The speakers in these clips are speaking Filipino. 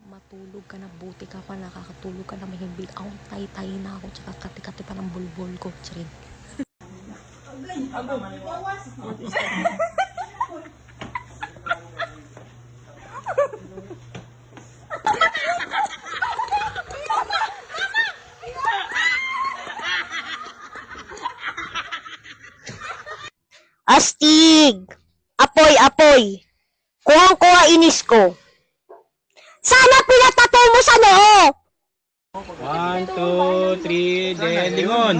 Matulog ka na, buti ka pa, nakakatulog ka na mahimbing. Ako, tay-tay na ako, tsaka kati-kati pa ng bulbul ko. Charin. Astig! Apoy-apoy! Kuhang-kuha inis ko. Sana pinatato mo sa noo! 1, 2, 3, then lingon.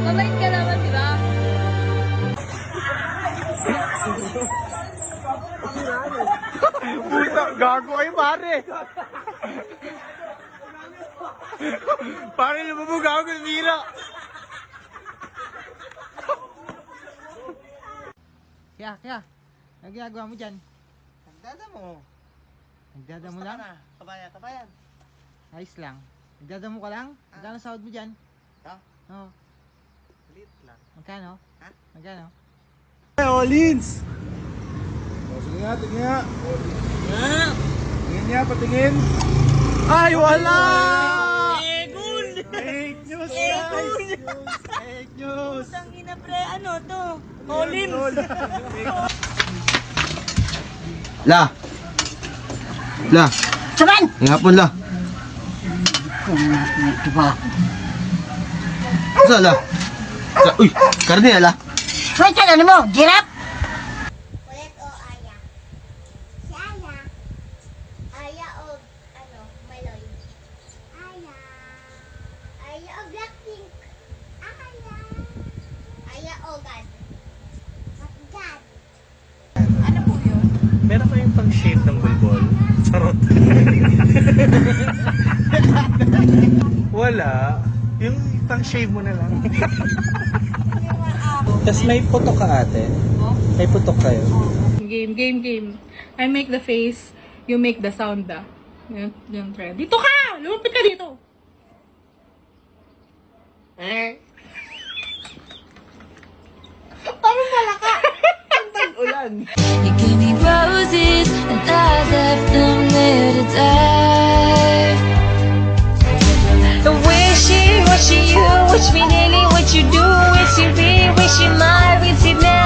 Mabait ka naman, di ba? Puta, gago kayo pare. Pare lumabog ako ng mira. Kaya, ang ginagawa mo dyan? Nagdada mo. Nagdada mo lang? Kabayan. Ayos lang. Nagdada mo ka lang? Magkano sahod mo dyan? Ha? Oo. Lit lang. Magkano? Ha? Magkano? Olins! O, sige nga, tingin nga. Tingin nga, patingin. Ay, wala! Fake news, guys! Fake news! Tangina pre, ano to? Olins! La. Saban! Ngayong hapon la. Sa la. Uy, karne la. Wait, ano mo? Giraffe? Kulit o aya? Si Aya. Aya o, Maloy? Aya. Aya o Blackpink? Aya. Aya o God? God? Meron pa yung pang-shape ng bulbol. Charot. Wala. Yung pang-shave mo na lang. Tapos may putok ka ate. May putok kayo. Game. I make the face, you make the sound ba? Yung trend. Dito ka! Lumapit ka dito! You gave me roses and I left them there to die. Wishing you, wish me daily what you do, wish you be, wish you might, wish you never.